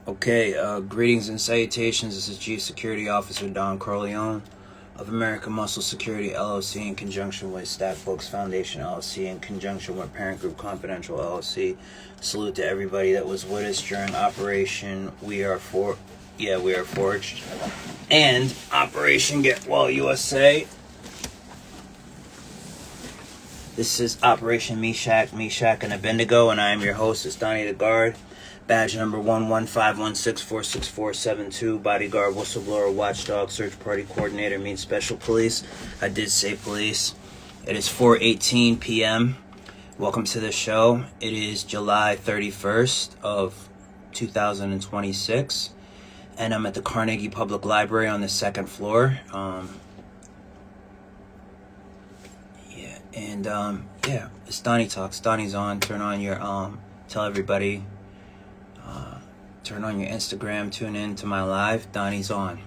Okay, greetings and salutations. This is Chief Security Officer Don Cornelio of American Muscle Security LLC in conjunction with Stack Books Foundation LLC in conjunction with Parent Group Confidential LLC. Salute to everybody that was with us during Operation We Are Forged and Operation Get Well USA. This is Operation Meshach, and Abednego, and I am your host, it's Donnie the Guard. Badge number 11516466472. Bodyguard, whistleblower, watchdog, search party coordinator, means special police. I did say police. It is 4:18 p.m. Welcome to the show. It is July 31st of 2026. And I'm at the Carnegie Public Library on the second floor. It's Donnie Talks. Donnie's on. Turn on your, tell everybody, turn on your Instagram, tune in to my live. Donnie's on.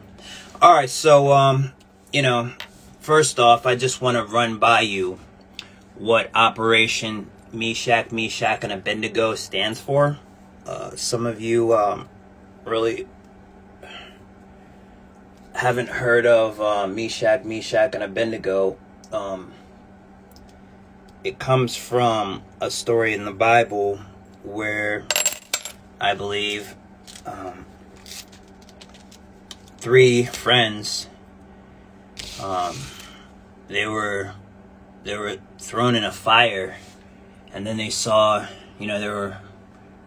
All right, so, first off, I just want to run by you what Operation Meshach, and Abednego stands for. Some of you really haven't heard of Meshach, and Abednego. It comes from a story in the Bible where I believe three friends, they were thrown in a fire, and then they saw, they were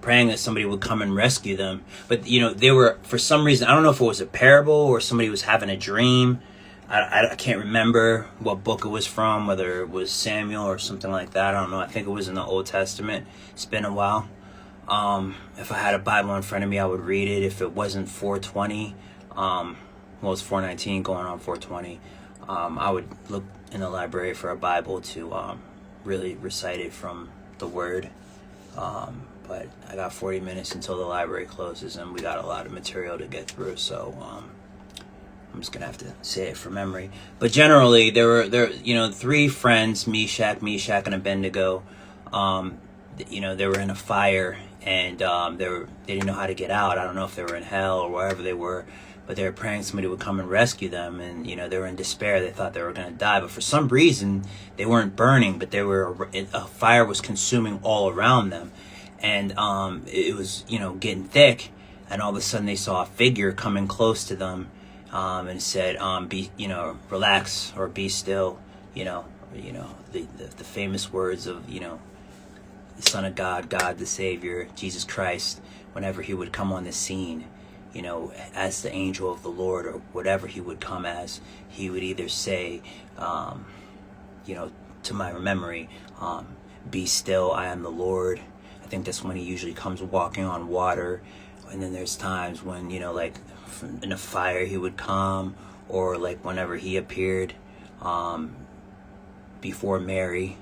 praying that somebody would come and rescue them. But, they were, for some reason, I don't know if it was a parable or somebody was having a dream. I can't remember what book it was from, whether it was Samuel or something like that. I don't know. I think it was in the Old Testament. It's been a while. If I had a Bible in front of me, I would read it. If it wasn't 420, it's 419 going on 420, I would look in the library for a Bible to really recite it from the Word. But I got 40 minutes until the library closes, and we got a lot of material to get through, so I'm just gonna have to say it from memory. But generally, there were three friends, Meshach, and Abednego. They were in a fire, and they didn't know how to get out. I don't know if they were in hell or wherever they were, but they were praying somebody would come and rescue them. And they were in despair. They thought they were gonna die, but for some reason they weren't burning, but a fire was consuming all around them, and it was getting thick. And all of a sudden they saw a figure coming close to them. And said, relax or be still, the famous words of, the Son of God, God the Savior, Jesus Christ, whenever he would come on the scene, as the angel of the Lord or whatever he would come as, he would either say, to my memory, be still, I am the Lord. I think that's when he usually comes walking on water. And then there's times when, in a fire he would come, or like whenever he appeared before Mary,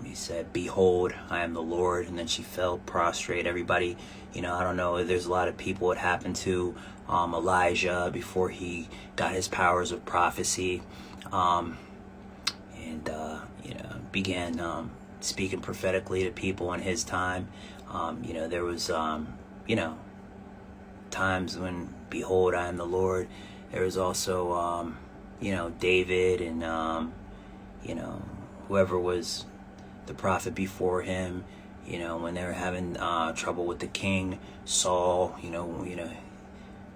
he said, behold, I am the Lord, and then she fell prostrate. Everybody, I don't know, there's a lot of people it happened to. Elijah, before he got his powers of prophecy, began speaking prophetically to people in his time. There was times when, behold, I am the Lord. There was also, David and, whoever was the prophet before him, when they were having trouble with the king, Saul,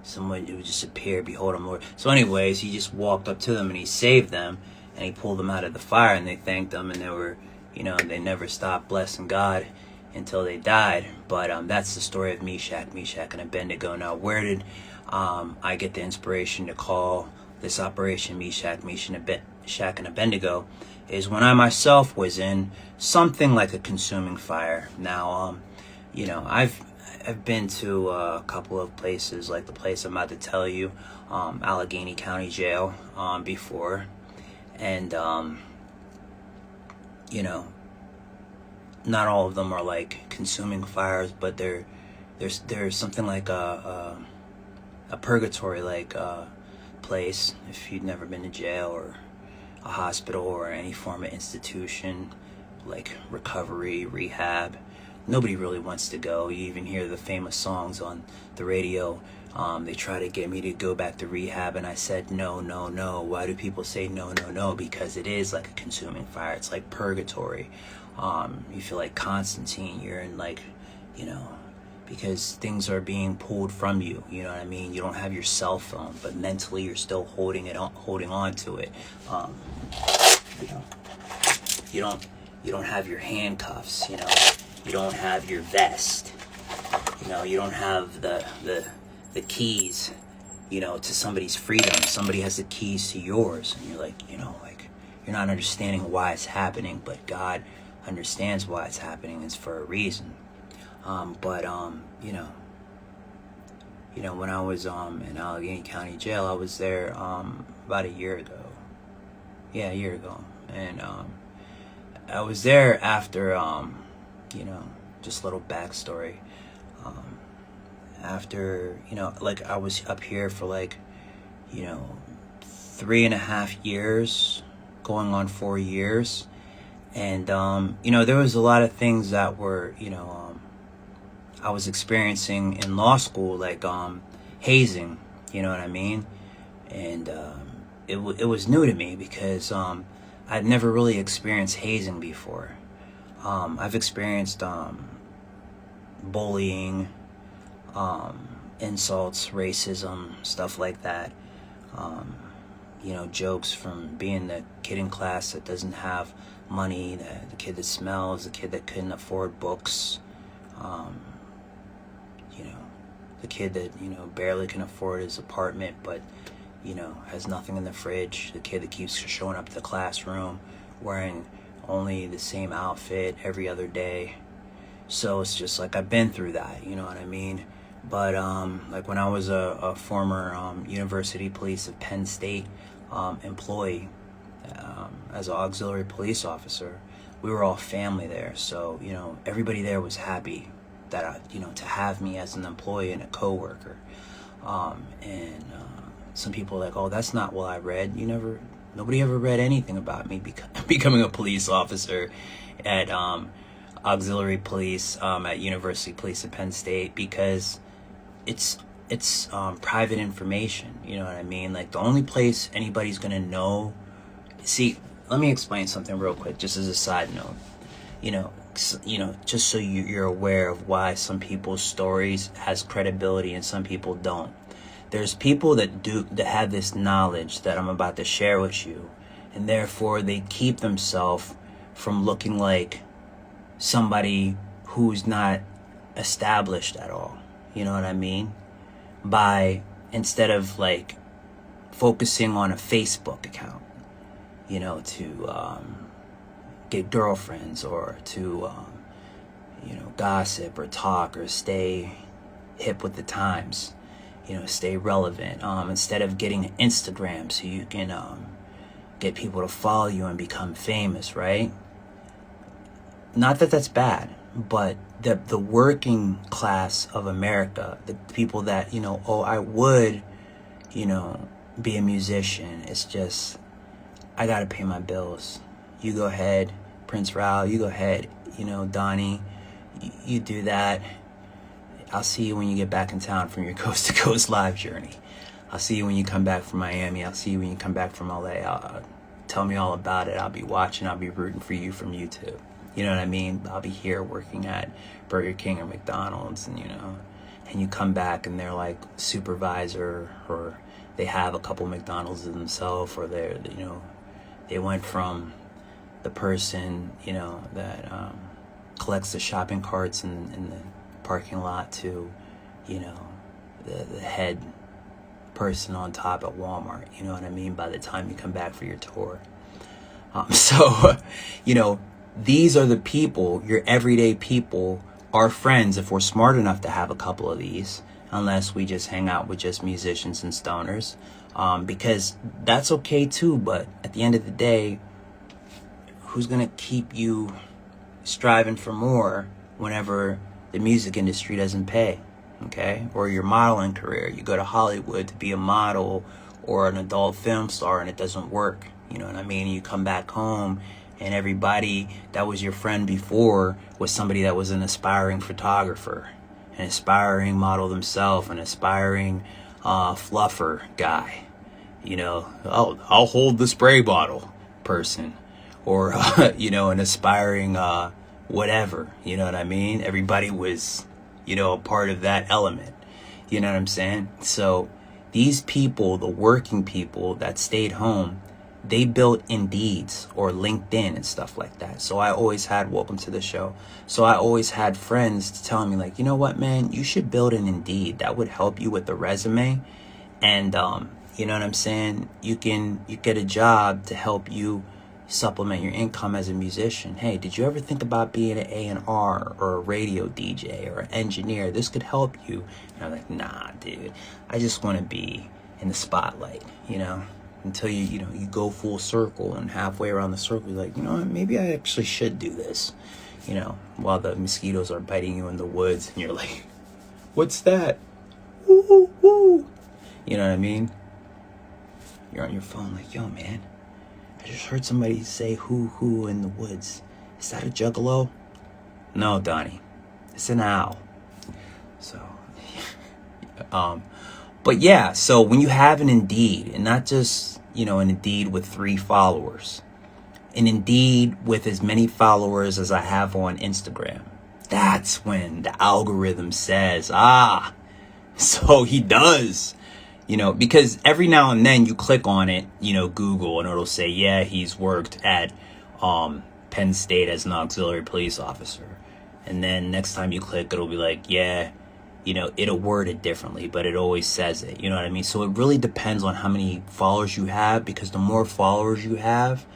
someone would just appear, behold, I'm Lord. So anyways, he just walked up to them and he saved them, and he pulled them out of the fire, and they thanked him, and they were, they never stopped blessing God until they died. But that's the story of Meshach, and Abednego. Now, where did I get the inspiration to call this Operation Meshach, and Abednego? Is when I myself was in something like a consuming fire. Now, I've been to a couple of places, like the place I'm about to tell you, Allegheny County Jail, before, and not all of them are like consuming fires, but there's something like a purgatory like place, if you've never been to jail or a hospital or any form of institution like recovery, rehab. nobody really wants to go. You even hear the famous songs on the radio. They try to get me to go back to rehab, and I said no, no, no. Why do people say no, no, no? Because it is like a consuming fire. It's like purgatory. You feel like Constantine. You're in like, you know, because things are being pulled from you. You know what I mean? You don't have your cell phone, but mentally you're still holding on to it. You know, you don't have your handcuffs. You know, you don't have your vest. You know, you don't have the keys, you know, to somebody's freedom. Somebody has the keys to yours, and you're like, you know, like, you're not understanding why it's happening, but God understands why it's happening. It's for a reason. You know, when I was in Allegheny County Jail, I was there about a year ago. Yeah, a year ago. And I was there after, you know, just a little backstory. After, you know, like, I was up here for like, you know, 3.5 years, going on 4 years. And, you know, there was a lot of things that were, you know, I was experiencing in law school, like hazing, you know what I mean? And it was new to me because I'd never really experienced hazing before. I've experienced bullying, insults, racism, stuff like that. You know, jokes from being the kid in class that doesn't have money, the kid that smells, the kid that couldn't afford books. You know, the kid that, you know, barely can afford his apartment, but, you know, has nothing in the fridge. The kid that keeps showing up to the classroom wearing only the same outfit every other day. So it's just like, I've been through that, you know what I mean? But like, when I was a former University Police of Penn State employee, as an auxiliary police officer, we were all family there. So, you know, everybody there was happy that you know, to have me as an employee and a coworker. And some people are like, oh, that's not what I read. Nobody ever read anything about me becoming a police officer at auxiliary police at University Police of Penn State, because it's private information. You know what I mean? Like, the only place anybody's gonna know. See, let me explain something real quick, just as a side note. You know, just so you're aware of why some people's stories has credibility and some people don't. There's people that have this knowledge that I'm about to share with you, and therefore they keep themselves from looking like somebody who's not established at all. You know what I mean? By, instead of like focusing on a Facebook account, you know, to get girlfriends, or to you know, gossip or talk or stay hip with the times, you know, stay relevant, instead of getting an Instagram so you can get people to follow you and become famous, right? Not that that's bad, but the working class of America, the people that, you know, oh, I would, you know, be a musician. It's just, I gotta pay my bills. You go ahead, Prince Raul, you go ahead, you know, Donnie, you do that. I'll see you when you get back in town from your coast to coast live journey. I'll see you when you come back from Miami. I'll see you when you come back from LA. Tell me all about it. I'll be watching. I'll be rooting for you from YouTube. You know what I mean? I'll be here working at Burger King or McDonald's, and, you know, and you come back and they're like supervisor, or they have a couple McDonald's themselves, or they're, you know, they went from the person, you know, that collects the shopping carts in the parking lot to, you know, the head person on top at Walmart. You know what I mean? By the time you come back for your tour. So, you know, these are the people, your everyday people, our friends, if we're smart enough to have a couple of these, unless we just hang out with just musicians and stoners, because that's okay too. But at the end of the day, who's gonna keep you striving for more whenever the music industry doesn't pay? Okay? Or your modeling career, you go to Hollywood to be a model or an adult film star and it doesn't work. You know what I mean? You come back home and everybody that was your friend before was somebody that was an aspiring photographer, an aspiring model themselves, an aspiring fluffer guy. You know, I'll hold the spray bottle person, or you know, an aspiring whatever. You know what I mean? Everybody was, you know, a part of that element. You know what I'm saying? So these people, the working people that stayed home, they built Indeeds or LinkedIn and stuff like that. So I always had, welcome to the show. So I always had friends telling me like, you know what, man, you should build an Indeed. That would help you with the resume. And, you know what I'm saying? You get a job to help you supplement your income as a musician. Hey, did you ever think about being an A&R or a radio DJ or an engineer? This could help you. And I'm like, nah, dude, I just want to be in the spotlight, you know? Until you go full circle, and halfway around the circle, you're like, you know what, maybe I actually should do this, you know, while the mosquitoes are biting you in the woods, and you're like, what's that? Woo, woo, woo. You know what I mean? You're on your phone like, yo, man, I just heard somebody say hoo in the woods. Is that a juggalo? No, Donnie, it's an owl. So, but yeah, so when you have an Indeed, and not just, you know, an Indeed with 3 followers, an Indeed with as many followers as I have on Instagram, that's when the algorithm says, so he does, you know, because every now and then you click on it, you know, Google, and it'll say, yeah, he's worked at Penn State as an auxiliary police officer. And then next time you click, it'll be like, yeah, you know, it'll word it differently, but it always says it. You know what I mean? So it really depends on how many followers you have, because the more followers you have,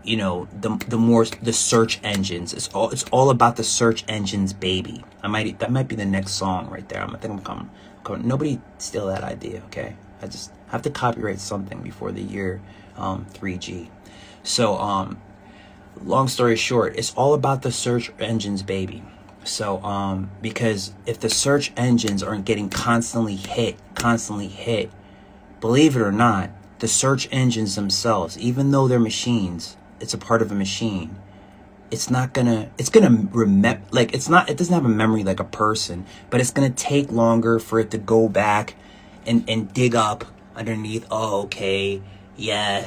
you know, the more the search engines. It's all about the search engines, baby. That might be the next song right there. I think I'm coming. Nobody steal that idea, okay? I just have to copyright something before the year 3G. So long story short, it's all about the search engines, baby. So, because if the search engines aren't getting constantly hit, believe it or not, the search engines themselves, even though they're machines, it's a part of a machine. It's gonna remember, like, it doesn't have a memory like a person, but it's gonna take longer for it to go back and dig up underneath. Oh, okay. Yeah.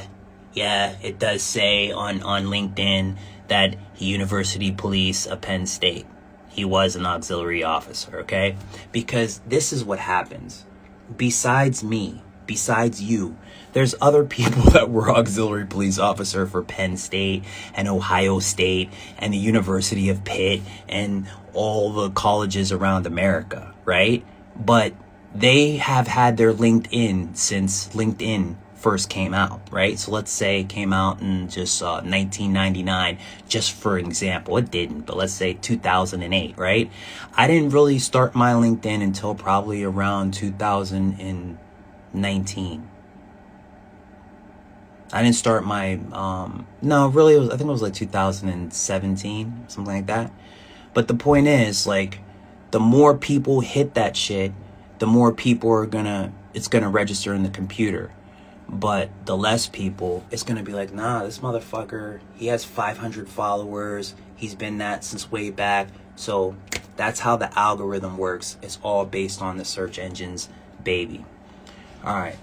It does say on LinkedIn that he University Police of Penn State. He was an auxiliary officer, okay? Because this is what happens. Besides me, besides you, there's other people that were auxiliary police officer for Penn State and Ohio State and the University of Pitt and all the colleges around America, right? But they have had their LinkedIn since LinkedIn first came out, right? So let's say it came out in just 1999, just for example. It didn't, but let's say 2008, right? I didn't really start my LinkedIn until probably around 2019. I didn't start my, no, really, I think it was like 2017, something like that. But the point is, like, the more people hit that shit, the more people it's gonna register in the computer. But the less people, it's going to be like, nah, this motherfucker, he has 500 followers. He's been that since way back. So that's how the algorithm works. It's all based on the search engines, baby. All right.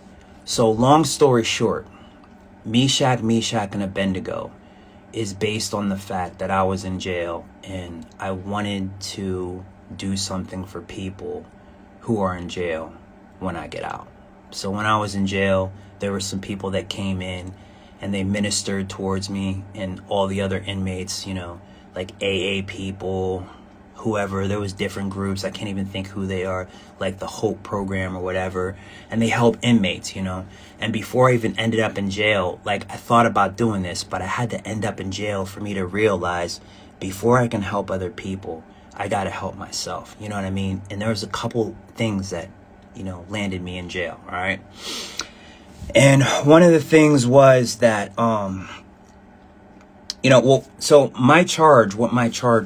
So long story short, Meshach, and Abednego is based on the fact that I was in jail and I wanted to do something for people who are in jail when I get out. So when I was in jail, there were some people that came in and they ministered towards me and all the other inmates, you know, like AA people, whoever. There was different groups. I can't even think who they are, like the Hope program or whatever. And they help inmates, you know. And before I even ended up in jail, like, I thought about doing this, but I had to end up in jail for me to realize before I can help other people, I got to help myself. You know what I mean? And there was a couple things that, you know, landed me in jail. All right. And one of the things was that, you know, well, so what my charge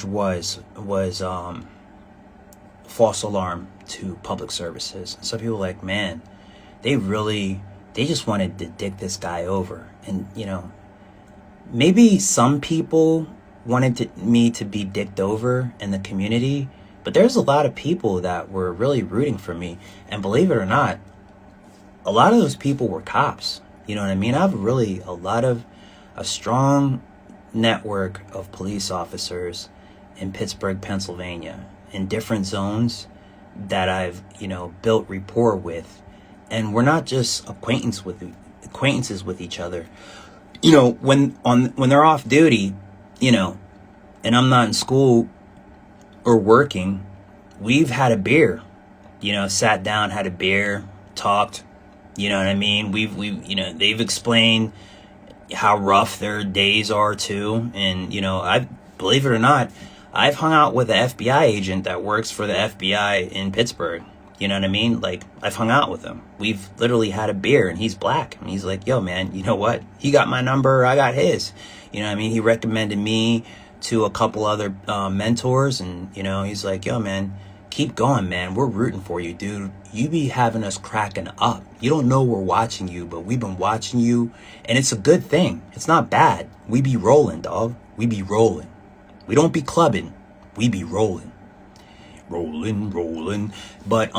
was false alarm to public services. And so people were like, man, they just wanted to dick this guy over. And, you know, maybe some people wanted me to be dicked over in the community, but there's a lot of people that were really rooting for me. And believe it or not, a lot of those people were cops. You know what I mean? I have a strong network of police officers in Pittsburgh, Pennsylvania, in different zones that I've, built rapport with. And we're not just acquaintances with each other. When they're off duty, and I'm not in school or working, we've had a beer, sat down, had a beer, talked, you know what I mean? They've explained how rough their days are too. And, believe it or not, I've hung out with an FBI agent that works for the FBI in Pittsburgh. You know what I mean? Like, I've hung out with him. We've literally had a beer, and he's black. And he's like, yo, man, you know what? He got my number. I got his. You know what I mean? He recommended me to a couple other mentors. And, he's like, yo, man, keep going, man. We're rooting for you, dude. You be having us cracking up. You don't know we're watching you, but we've been watching you. And it's a good thing. It's not bad. We be rolling, dog. We be rolling. We don't be clubbing. We be rolling. Rolling. But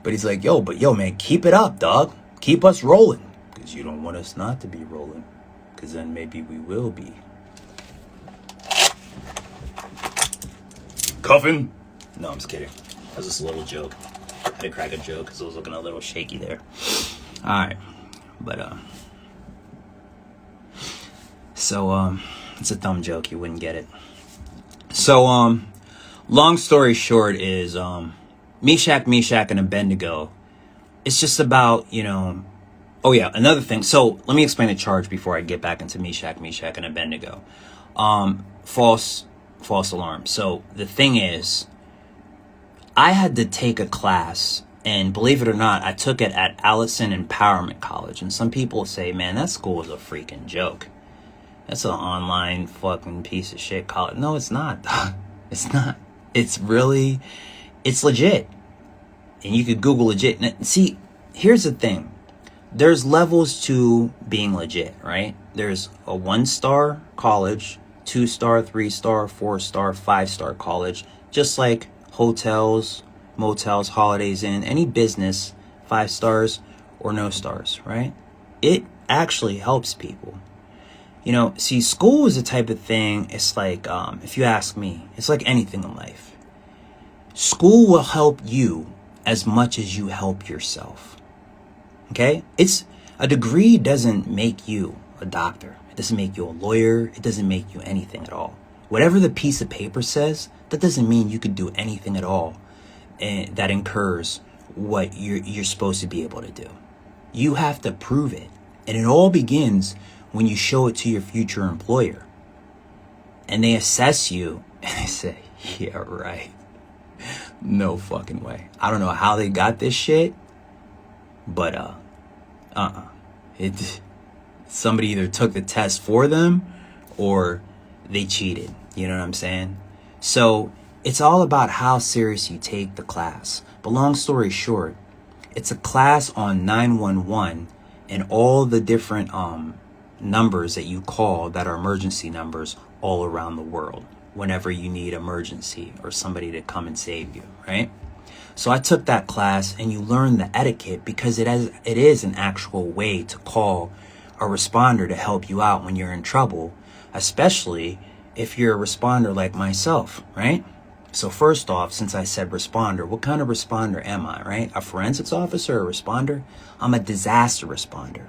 he's like, yo, man, keep it up, dog. Keep us rolling. Because you don't want us not to be rolling. Because then maybe we will be. Cuffing? No, I'm just kidding. That was just a little joke. I had to crack a joke because I was looking a little shaky there. Alright. But, so, it's a dumb joke. You wouldn't get it. So, long story short is, Meshach, and Abednego. It's just about, oh yeah, another thing. So let me explain the charge before I get back into Meshach, and Abednego. False alarm. So the thing is, I had to take a class, and believe it or not, I took it at Allison Empowerment College. And some people say, man, that school is a freaking joke. That's an online fucking piece of shit college. No, it's not. It's not. It's legit. And you could Google legit. And see, here's the thing. There's levels to being legit, right? There's a 1-star college, 2-star, 3-star, 4-star, 5-star college. Just like hotels, motels, Holidays Inn, any business, 5 stars or no stars, right? It actually helps people. See, school is the type of thing, it's like, if you ask me, it's like anything in life. School will help you as much as you help yourself. Okay? A degree doesn't make you a doctor. It doesn't make you a lawyer. It doesn't make you anything at all. Whatever the piece of paper says, that doesn't mean you could do anything at all that incurs what you're supposed to be able to do. You have to prove it. And it all begins when you show it to your future employer. And they assess you and they say, yeah, right. No fucking way. I don't know how they got this shit, but somebody either took the test for them or they cheated. You know what I'm saying? So it's all about how serious you take the class. But long story short, it's a class on 911 and all the different numbers that you call that are emergency numbers all around the world whenever you need emergency or somebody to come and save you, right? So I took that class, and you learn the etiquette because it is an actual way to call a responder to help you out when you're in trouble, especially if you're a responder like myself, right? So first off, since I said responder, what kind of responder am I, right? A forensics officer, a responder? I'm a disaster responder.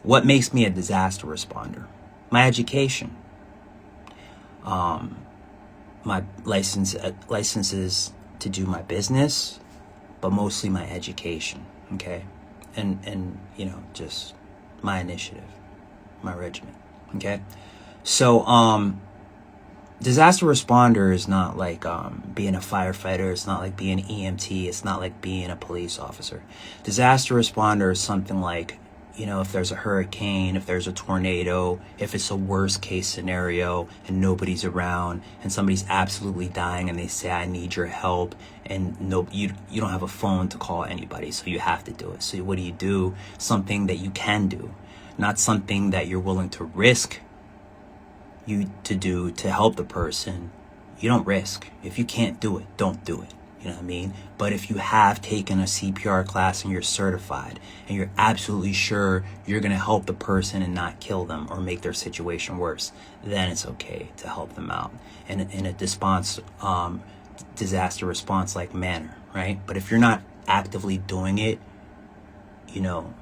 What makes me a disaster responder? My education. My licenses to do my business, but mostly my education, okay? And just my initiative, my regiment, okay? So, disaster responder is not like being a firefighter. It's not like being an EMT. It's not like being a police officer. Disaster responder is something like, if there's a hurricane, if there's a tornado, if it's a worst case scenario and nobody's around and somebody's absolutely dying and they say, I need your help, and you don't have a phone to call anybody, so you have to do it. So what do? Something that you can do. not something that you're willing to risk you to do to help the person, you don't risk. If you can't do it, don't do it. You know what I mean? But if you have taken a CPR class and you're certified and you're absolutely sure you're going to help the person and not kill them or make their situation worse, then it's okay to help them out in a disaster response like manner, right? But if you're not actively doing it, you know,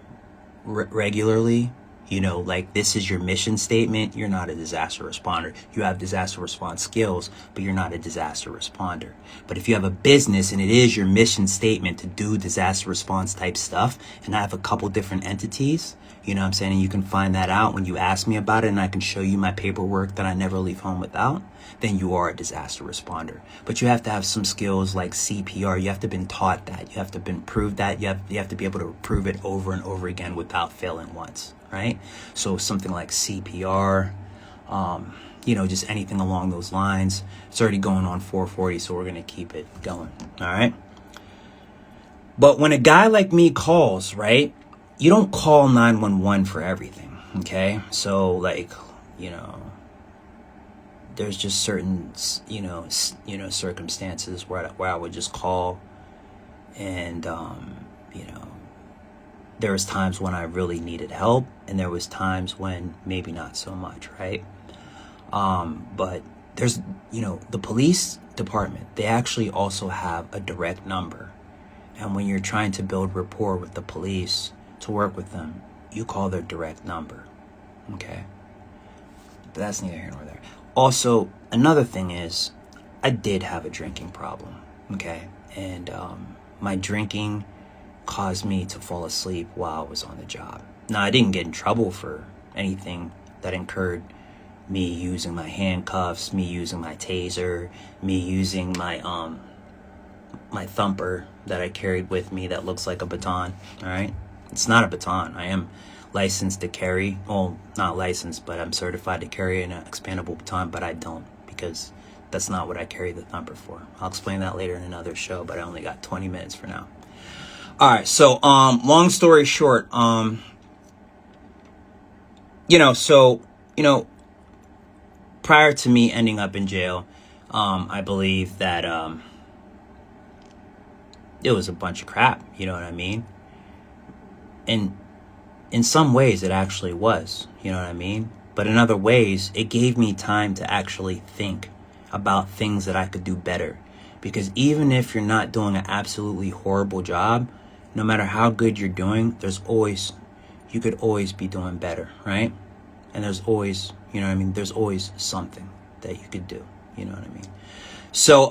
regularly, you know, like this is your mission statement, you're not a disaster responder. You have disaster response skills, but you're not a disaster responder. But if you have a business and it is your mission statement to do disaster response type stuff, and I have a couple different entities, you know what I'm saying, and you can find that out when you ask me about it, and I can show you my paperwork that I never leave home without, then you are a disaster responder. But you have to have some skills like CPR. You have to have been taught that. You have to have been proved that. You have to be able to prove it over and over again without failing once, right? So something like CPR, you know, just anything along those lines. It's already going on 4:40, so we're going to keep it going, all right? But when a guy like me calls, right, you don't call 911 for everything, okay? So, like, you know, there's just certain, you know, circumstances where I would just call, and, you know, there was times when I really needed help, and there was times when maybe not so much, right? But there's, you know, the police department, they actually also have a direct number. And when you're trying to build rapport with the police to work with them, you call their direct number, okay? But that's neither here nor there. Also, another thing is, I did have a drinking problem, okay? And my drinking caused me to fall asleep while I was on the job. Now, I didn't get in trouble for anything that incurred me using my handcuffs, me using my taser, me using my my thumper that I carried with me that looks like a baton, all right? It's not a baton. I am licensed to carry, well, not licensed, but I'm certified to carry an expandable baton, but I don't, because that's not what I carry the thumper for. I'll explain that later in another show, but I only got 20 minutes for now. All right, so long story short, you know, prior to me ending up in jail, I believe that it was a bunch of crap, you know what I mean? And in some ways it actually was, you know what I mean? But in other ways, it gave me time to actually think about things that I could do better. Because even if you're not doing an absolutely horrible job, no matter how good you're doing, you could always be doing better, right? And there's always, you know what I mean? There's always something that you could do, you know what I mean? So,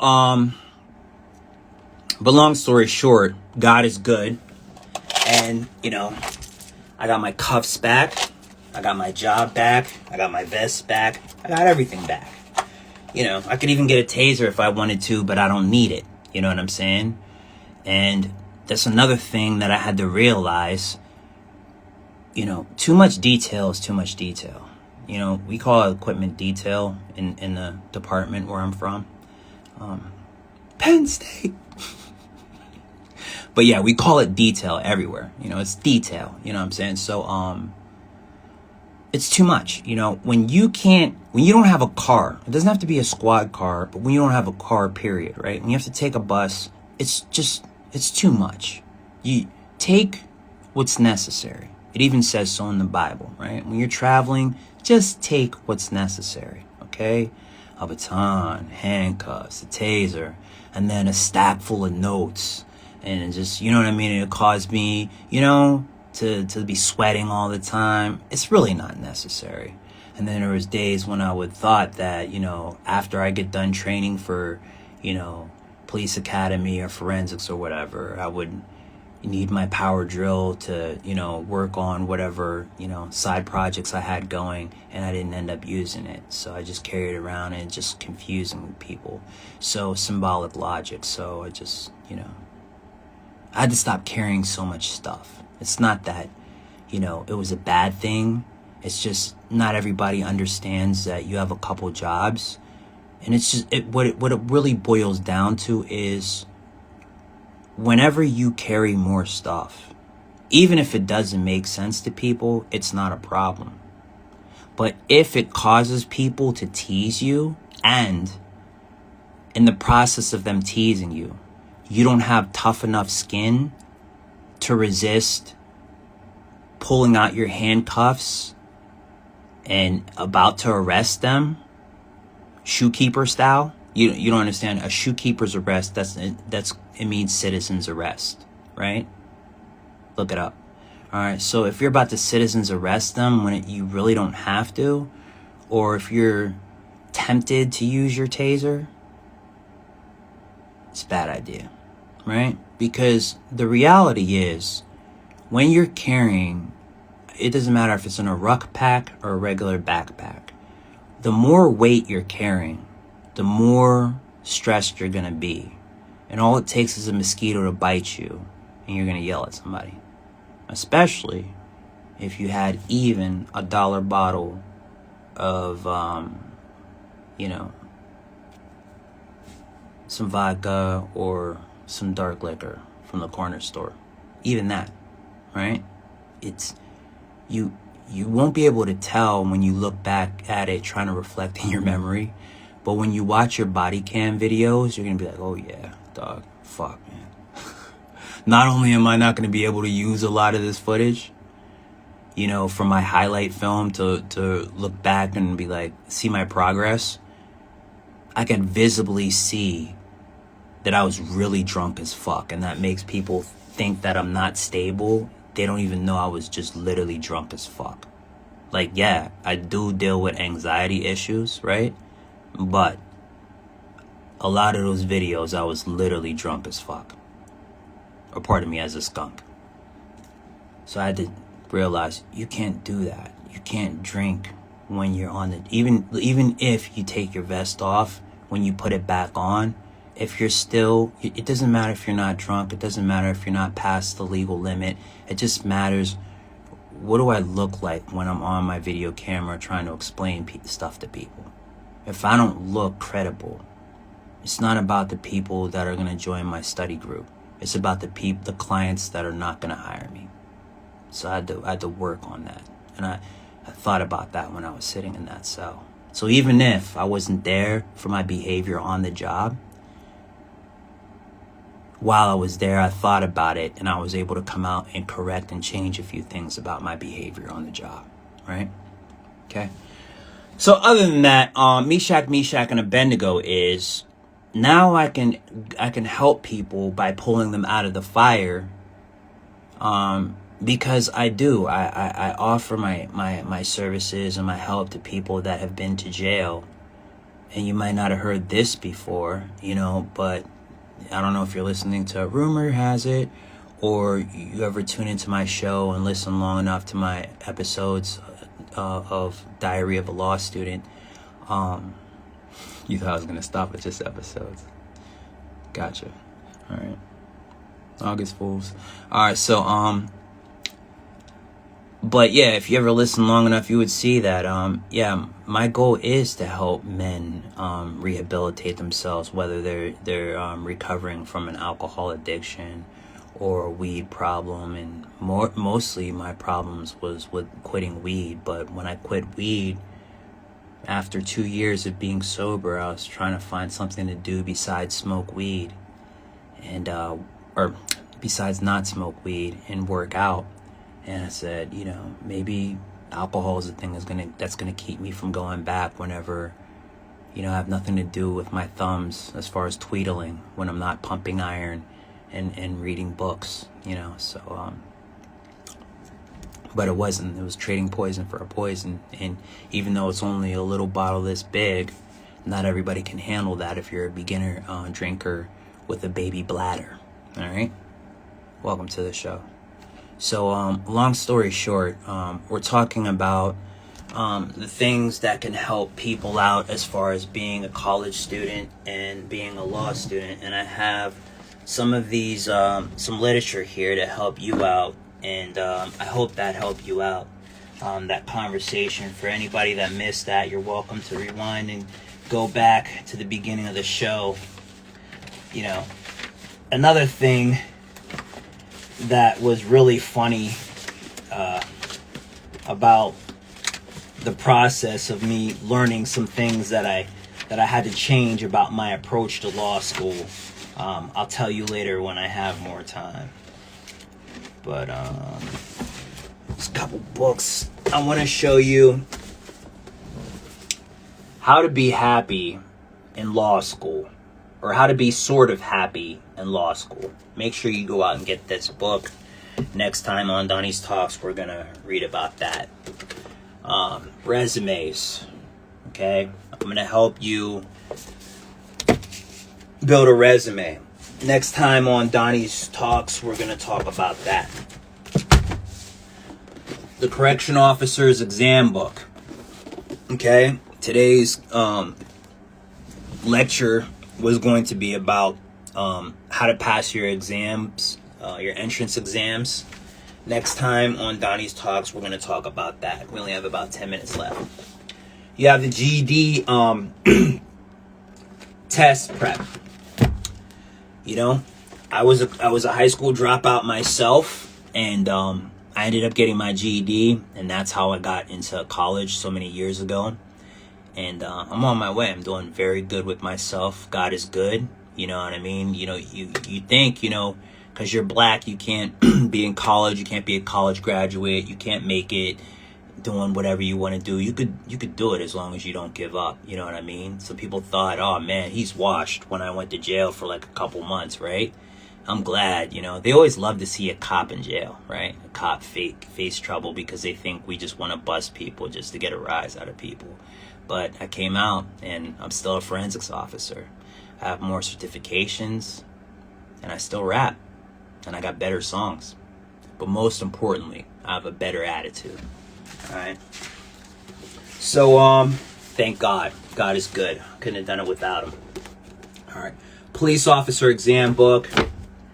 but long story short, God is good. And, you know, I got my cuffs back. I got my job back. I got my vest back. I got everything back. You know, I could even get a taser if I wanted to, but I don't need it. You know what I'm saying? And that's another thing that I had to realize. You know, too much detail is too much detail. You know, we call it equipment detail in the department where I'm from. Penn State. But yeah, we call it detail everywhere. You know, it's detail. You know what I'm saying? So, it's too much. You know, when you don't have a car, it doesn't have to be a squad car, but when you don't have a car, period, right? When you have to take a bus, it's too much. You take what's necessary. It even says so in the Bible, right? When you're traveling, just take what's necessary, okay? A baton, handcuffs, a taser, and then a stack full of notes. And just, you know what I mean? It caused me, you know, to be sweating all the time. It's really not necessary. And then there was days when I would thought that, you know, after I get done training for, you know, police academy or forensics or whatever, I would need my power drill to, you know, work on whatever, you know, side projects I had going, and I didn't end up using it. So I just carried it around, and it's just confusing people. So symbolic logic. So I just, you know, I had to stop carrying so much stuff. It's not that, you know, it was a bad thing. It's just not everybody understands that you have a couple jobs. And it's just, what it really boils down to is whenever you carry more stuff, even if it doesn't make sense to people, it's not a problem. But if it causes people to tease you, and in the process of them teasing you, you don't have tough enough skin to resist pulling out your handcuffs and about to arrest them, shoekeeper style. You don't understand. A shoekeeper's arrest, it means citizen's arrest, right? Look it up. All right, so if you're about to citizen's arrest them when you really don't have to, or if you're tempted to use your taser, it's a bad idea, right? Because the reality is, when you're carrying, it doesn't matter if it's in a ruck pack or a regular backpack, the more weight you're carrying, the more stressed you're gonna be. And all it takes is a mosquito to bite you, and you're gonna yell at somebody. Especially if you had even a $1 bottle of, some vodka or some dark liquor from the corner store. Even that, right? You won't be able to tell when you look back at it trying to reflect in your memory. But when you watch your body cam videos, you're going to be like, oh yeah, dog, fuck, man. Not only am I not going to be able to use a lot of this footage, from my highlight film to look back and be like, see my progress, I can visibly see that I was really drunk as fuck. And that makes people think that I'm not stable. They don't even know I was just literally drunk as fuck. Like, yeah, I do deal with anxiety issues, right? But a lot of those videos, I was literally drunk as fuck. Or pardon me, as a skunk. So I had to realize, you can't do that. You can't drink when you're on the... Even if you take your vest off, when you put it back on, if you're still... It doesn't matter if you're not drunk. It doesn't matter if you're not past the legal limit. It just matters, what do I look like when I'm on my video camera trying to explain stuff to people? If I don't look credible, it's not about the people that are going to join my study group. It's about the clients that are not going to hire me. So I had to work on that. And I thought about that when I was sitting in that cell. So even if I wasn't there for my behavior on the job, while I was there, I thought about it, and I was able to come out and correct and change a few things about my behavior on the job, right? Okay. So other than that, Meshach, and Abednego is... Now I can help people by pulling them out of the fire, because I offer my services and my help to people that have been to jail. And you might not have heard this before, but I don't know if you're listening to Rumor Has It, or you ever tune into my show and listen long enough to my episodes of Diary of a Law Student. You thought I was going to stop at just episodes. Gotcha. All right. August Fools. All right, so, but yeah, if you ever listen long enough, you would see that, my goal is to help men rehabilitate themselves, whether they're recovering from an alcohol addiction or a weed problem. And mostly my problems was with quitting weed. But when I quit weed, after 2 years of being sober, I was trying to find something to do besides smoke weed, and or besides not smoke weed and work out. And I said, maybe alcohol is the thing that's gonna keep me from going back whenever, I have nothing to do with my thumbs as far as tweedling, when I'm not pumping iron and reading books, So but it wasn't. It was trading poison for a poison. And even though it's only a little bottle this big, not everybody can handle that if you're a beginner drinker with a baby bladder. All right? Welcome to the show. So, long story short, we're talking about the things that can help people out as far as being a college student and being a law student. And I have some of these, some literature here to help you out. And I hope that helped you out, that conversation. For anybody that missed that, you're welcome to rewind and go back to the beginning of the show. Another thing that was really funny about the process of me learning some things that I had to change about my approach to law school. I'll tell you later when I have more time. But there's a couple books I want to show you. How to be happy in law school, or how to be sort of happy in law school. Make sure you go out and get this book. Next time on Donnie's Talks, we're going to read about that. Resumes. Okay? I'm going to help you build a resume. Next time on Donnie's Talks, we're going to talk about that. The Correction Officer's Exam Book. Okay? Today's lecture was going to be about how to pass your exams, your entrance exams. Next time on Donnie's Talks, we're going to talk about that. We only have about 10 minutes left. You have the GED test prep. You know, I was a high school dropout myself, and I ended up getting my GED, and that's how I got into college so many years ago. And I'm on my way. I'm doing very good with myself. God is good. You know what I mean? You know, you think, you know, because you're black, you can't be in college. You can't be a college graduate. You can't make it doing whatever you want to do. You could do it as long as you don't give up. You know what I mean? Some people thought, oh, man, he's washed when I went to jail for like a couple months, right? I'm glad, you know. They always love to see a cop in jail, right? A cop face trouble because they think we just want to bust people just to get a rise out of people. But I came out, and I'm still a forensics officer. I have more certifications, and I still rap, and I got better songs. But most importantly, I have a better attitude. All right? So, thank God. God is good. Couldn't have done it without him. All right. Police Officer Exam Book.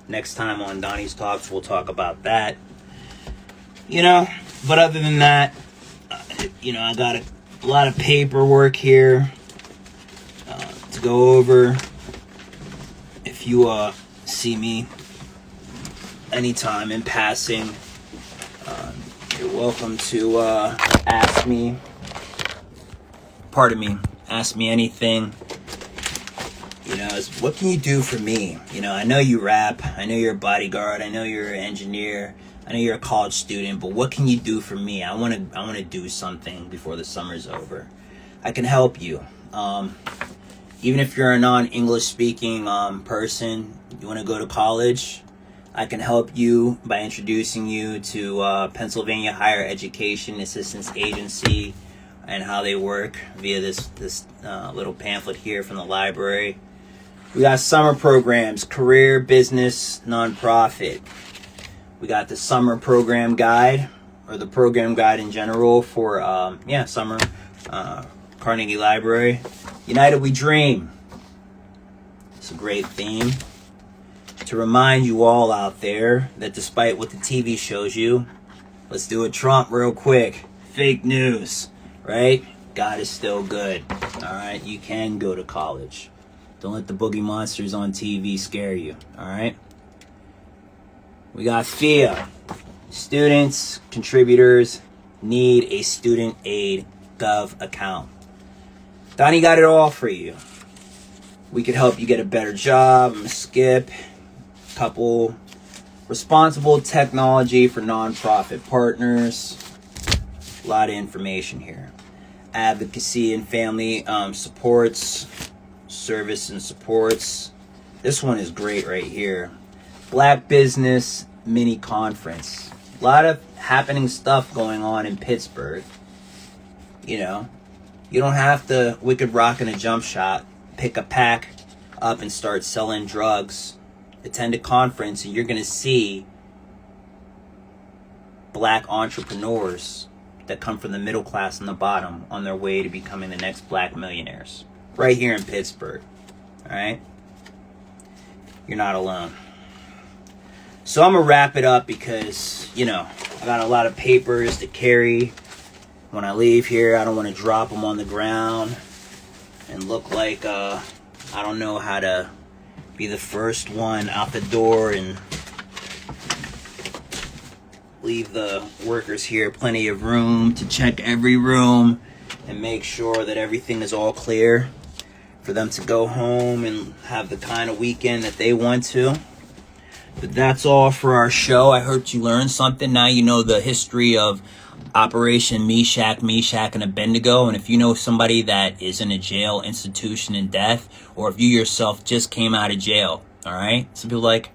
Next time on Donnie's Talks, we'll talk about that. You know, but other than that, you know, I got a lot of paperwork here to go over. If you see me anytime in passing, you're welcome to ask me anything. You know, what can you do for me? You know, I know you rap, I know you're a bodyguard, I know you're an engineer, I know you're a college student, but what can you do for me? I want to do something before the summer's over. I can help you. Even if you're a non-English speaking person, you want to go to college, I can help you by introducing you to Pennsylvania Higher Education Assistance Agency and how they work via this little pamphlet here from the library. We got summer programs, career, business, nonprofit. We got the summer program guide, or the program guide in general for, summer, Carnegie Library. United We Dream. It's a great theme to remind you all out there that despite what the TV shows you, let's do a Trump real quick. Fake news, right? God is still good. All right, you can go to college. Don't let the boogie monsters on TV scare you. All right. We got FIA. Students, contributors need a student aid gov account. Donnie got it all for you. We could help you get a better job. I'm gonna skip a couple. Responsible technology for nonprofit partners. A lot of information here. Advocacy and family supports. Service and supports. This one is great right here. Black Business Mini Conference. A lot of happening stuff going on in Pittsburgh. You know, you don't have to wicked rock in a jump shot, pick a pack up and start selling drugs. Attend a conference and you're going to see black entrepreneurs that come from the middle class and the bottom on their way to becoming the next black millionaires. Right here in Pittsburgh. All right? You're not alone. So I'm going to wrap it up because, you know, I got a lot of papers to carry when I leave here. I don't want to drop them on the ground and look like I don't know how to be the first one out the door and leave the workers here plenty of room to check every room and make sure that everything is all clear for them to go home and have the kind of weekend that they want to. But that's all for our show. I hope you learned something. Now you know the history of Operation Meshach, and Abednego. And if you know somebody that is in a jail institution in death, or if you yourself just came out of jail, all right? Some people are like,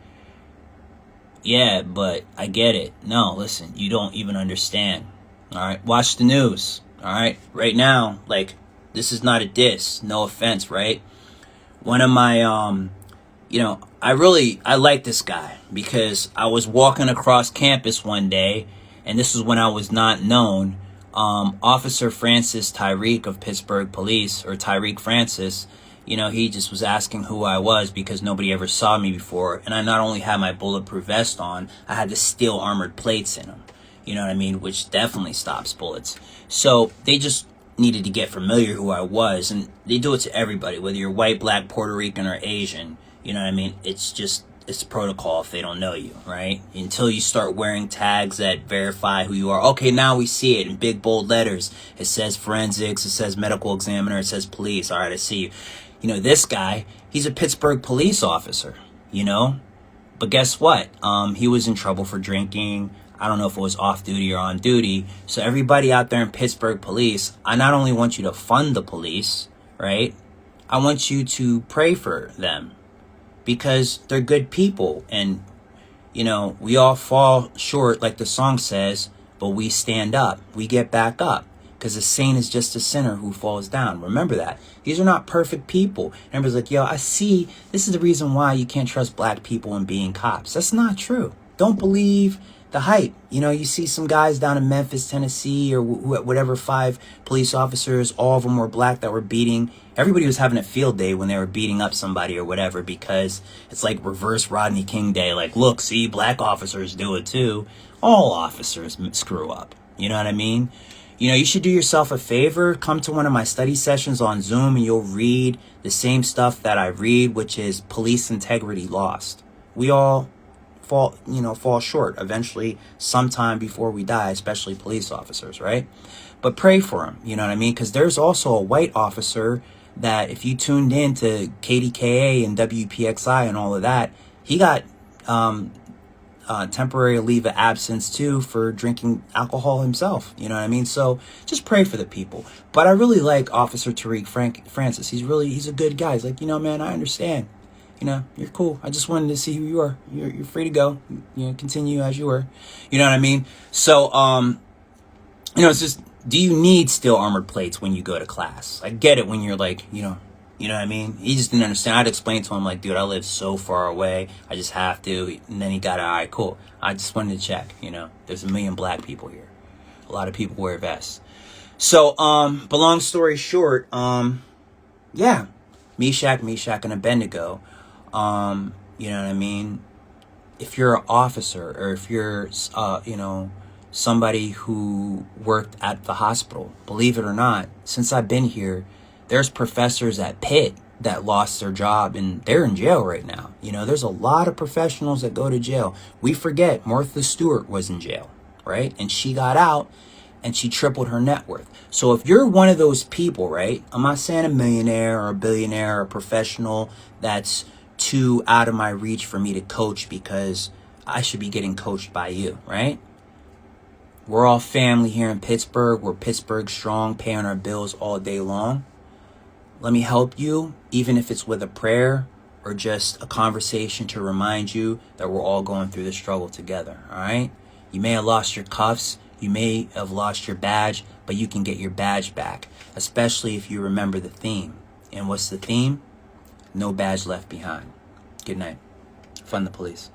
yeah, but I get it. No, listen, you don't even understand. All right, watch the news. All right, right now, like, this is not a diss. No offense, right? One of my, I like this guy because I was walking across campus one day, and this was when I was not known. Officer Francis Tyreek of Pittsburgh Police, or Tyreek Francis, he just was asking who I was because nobody ever saw me before. And I not only had my bulletproof vest on, I had the steel armored plates in them. You know what I mean? Which definitely stops bullets. So they just needed to get familiar who I was. And they do it to everybody, whether you're white, black, Puerto Rican, or Asian. You know what I mean? It's protocol if they don't know you, right? Until you start wearing tags that verify who you are. Okay, now we see it in big, bold letters. It says forensics. It says medical examiner. It says police. All right, I see you. This guy, he's a Pittsburgh police officer, But guess what? He was in trouble for drinking. I don't know if it was off duty or on duty. So everybody out there in Pittsburgh police, I not only want you to fund the police, right? I want you to pray for them because they're good people. And, we all fall short, like the song says, but we stand up. We get back up. Because a saint is just a sinner who falls down. Remember that. These are not perfect people. And everybody's like, yo, I see. This is the reason why you can't trust black people in being cops. That's not true. Don't believe the hype. You see some guys down in Memphis, Tennessee, or whatever, 5 police officers, all of them were black that were beating. Everybody was having a field day when they were beating up somebody or whatever, because it's like reverse Rodney King Day. Like, look, see, black officers do it too. All officers screw up. You know what I mean? You should do yourself a favor. Come to one of my study sessions on Zoom and you'll read the same stuff that I read, which is police integrity lost. We all fall short eventually sometime before we die, especially police officers, right? But pray for them, you know what I mean? Because there's also a white officer that if you tuned in to KDKA and WPXI and all of that, he got temporary leave of absence too for drinking alcohol himself. You know what I mean? So just pray for the people. But I really like Officer Tariq Francis. He's a good guy. He's like, man, I understand. You're cool. I just wanted to see who you are. You're free to go. Continue as you were. You know what I mean? So, it's just, do you need steel armored plates when you go to class? I get it when you're like, you know what I mean? He just didn't understand. I'd explain to him, like, dude, I live so far away. I just have to. And then he got it. All right, cool. I just wanted to check, There's 1 million black people here. A lot of people wear vests. So, but long story short, yeah. Meshach, and Abednego. You know what I mean? If you're an officer or if you're, somebody who worked at the hospital, believe it or not, since I've been here, there's professors at Pitt that lost their job and they're in jail right now. There's a lot of professionals that go to jail. We forget Martha Stewart was in jail, right? And she got out and she tripled her net worth. So if you're one of those people, right? I'm not saying a millionaire or a billionaire or a professional that's too out of my reach for me to coach because I should be getting coached by you, right? We're all family here in Pittsburgh. We're Pittsburgh strong, paying our bills all day long. Let me help you, even if it's with a prayer or just a conversation to remind you that we're all going through the struggle together, all right? You may have lost your cuffs, you may have lost your badge, but you can get your badge back, especially if you remember the theme. And what's the theme? No badge left behind. Good night. Fund the police.